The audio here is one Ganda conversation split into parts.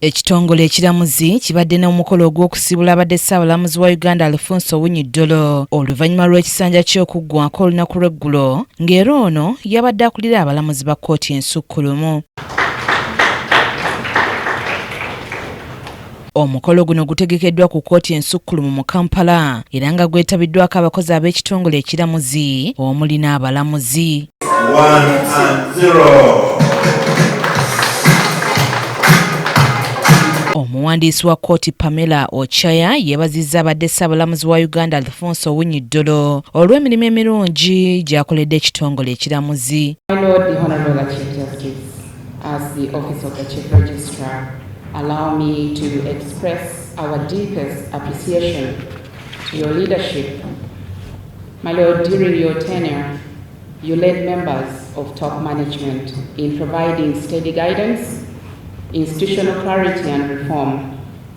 Ekitongole ekiramuzi kibadde n'omukolo gw'okusiibula abadde ssaabalamuzi wa Uganda Alfonse Owiny Dollo oluvannyuma lw'ekisanja ky'okuggwako olunaku lw'eggulo ng'era ono yabadde akulira abalamuzi ba kkooti ensukkulumu. Omukolo guno gutegekeddwa ku kkooti ensukkulumu mu Kampala era nga gwetabiddwako abakozi ab'ekitongole ekiramuzi omuli n'abalamuzi. 1-0. Omuwandiisi wa kkooti Pamela Ochaya yeebazizza abadde ssaabalamuzi wa Uganda Alfonse Owiny Dollo olw'emirimu emirungi gy'akoledde ekitongole ekiramuzi. My Lord, the Honourable Chief Justice, as the Office of the Chief Registrar, allow me to express our deepest appreciation to your leadership. My Lord, during your tenure, you led members of top management in providing steady guidance, institutional clarity and reform,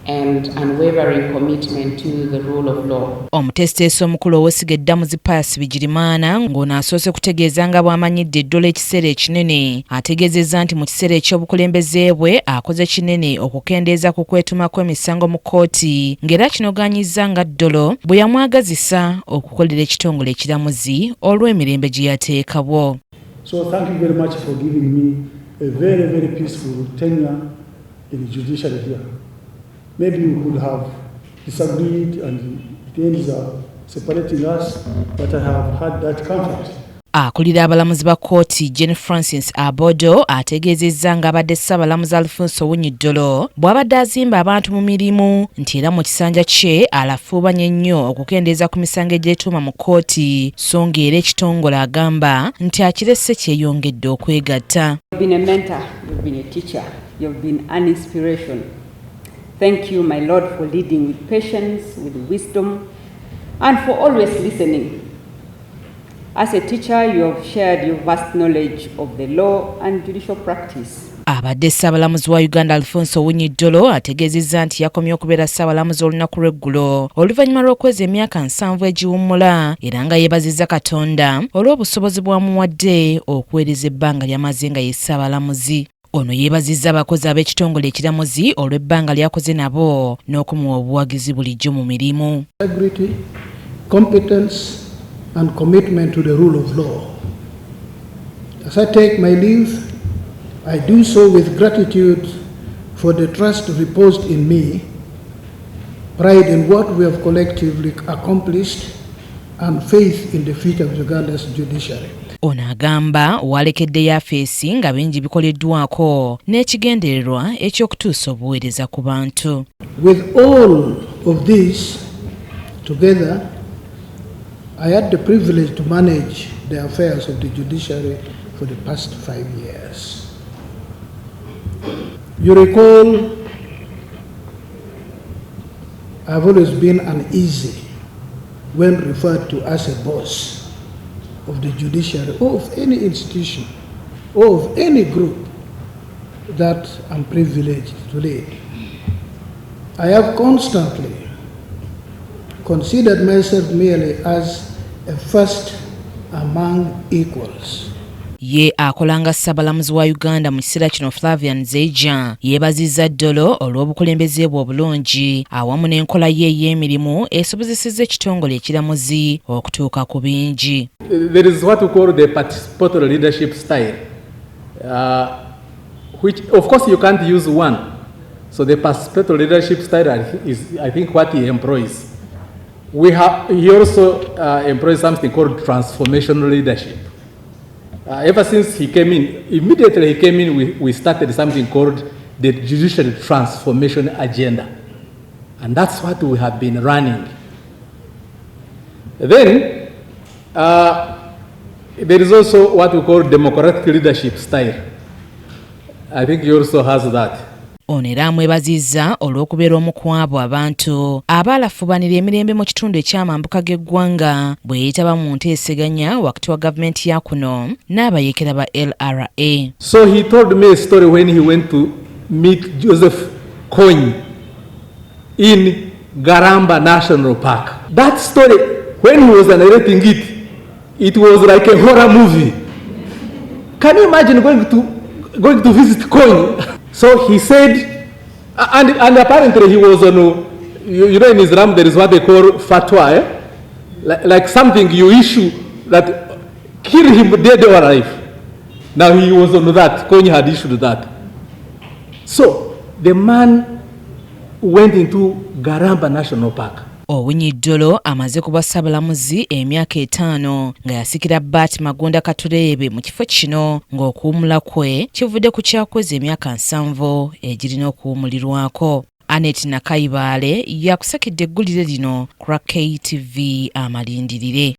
and unwavering commitment to the rule of law. Omutesiteesi omukulu ow'essiga eddamuzi Pius Bigirimana ng'ono asoose kutegeeza nga bw'amanyidde Dollo ekiseera ekinene ategeezezza nti mu kiseera eky'obukulembeze bwe akoze kinene okukendeeza ku kwetumako emisango mu kkooti ng'era kinogaanyizza nga Dollo bwe yamwagazisa okukolera ekitongole ekiramuzi olw'emirembe gye yateekabwo. So thank you very much for giving me a very, very peaceful tenure in the judiciary here. Maybe we could have disagreed and it ends up separating us, but I have had that comfort. Akulira abalamuzi ba kkooti Jane Francis Abodo ategeezezza nga abadde ssaabalamuzi Alfonse Owiny Dollo bw'abadde azimba abantu mu mirimu nti era mu kisanja kye alafuubanye nnyo okukendeeza ku misango egyetuuma mu kkooti so ng'era ekitongole agamba nti akiresse kyeyongedde okwegatta. You've been a mentor, you've been a teacher, you've been an inspiration. Thank you, my Lord, for leading with patience, with wisdom, and for always listening. As a teacher, you have shared your vast knowledge of the law and judicial practice. Abadde ssaabalamuzi wa Uganda Alfonse Owiny Dollo ategeezezza nti yakomye okubeera ssaabalamuzi olunaku lw'eggulo oluvannyuma lw'okweza emyaka 7 egiwummula era nga yeebazizza Katonda olw'obusobozi bw'amuwadde okuweereza ebbanga ly'amaze nga ye ssaabalamuzi. Ono yeebazizza abakozi ab'ekitongole ekiramuzi olw'ebbanga lyakoze nabo n'okumuwa obuwagizi bulijjo mu mirimu. Integrity, competence and commitment to the rule of law. As I take my leave, I do so with gratitude for the trust reposed in me, pride in what we have collectively accomplished, and faith in the future of Uganda's judiciary. Ono agamba walekedde yafeesi nga bingi bikoleddwako n'ekigendererwa eky'okutuusa obuweereza ku bantu. With all of this together, I had the privilege to manage the affairs of the judiciary for the past 5 years. You recall, I've always been uneasy when referred to as a boss of the judiciary or of any institution or of any group that I'm privileged to lead. I have constantly considered myself merely as a first among equals. Ye akolanga ssaabalamuzi wa Uganda mu kiseera kino Flavian Zeija yeebazizza Dollo olw'obukulembeze bwe obulungi awamu n'Enkolaye ey'emirimu esobozesezza ekitongole ekiramuzi okutuuka ku bingi. There is what we call the participatory leadership style, which of course you can't use one. So the participatory leadership style is, I think, what he employs. He also employs something called transformational leadership. Ever since he came in, immediately he came in, we started something called the Judicial Transformation Agenda. And that's what we have been running. Then, there is also what we call democratic leadership style. I think he also has that. Ono era amwebazizza olw'okubeera omu ku abo abantu abaalafubanira emirembe mu kitundu eky'amambuka g'eggwanga bwe yeetaba mu nteeseganya wakati wa gavumenti ya kuno n'abayeekera ba LRA. So he told me a story when he went to meet Joseph Kony in Garamba National Park. That story, when he was narrating it, it was like a horror movie. Can you imagine going to visit Kony? So he said And apparently he was on, you know, in Islam there is what they call fatwa, like something you issue that kill him dead or alive. Now he was on that, Kony had issued that. So the man went into Garamba National Park. Owiny Dollo amaze kuba ssaabalamuzi emyaka 5 nga yasikira Bat Magunda Katuleebe mu kifo kino ng'okuwummula kwe kivudde ku kyakoze emyaka 7 egirina okuwummulirwako. Anet Nakayibaale yakusakidde eggulire lino ku KTV Amalindirire.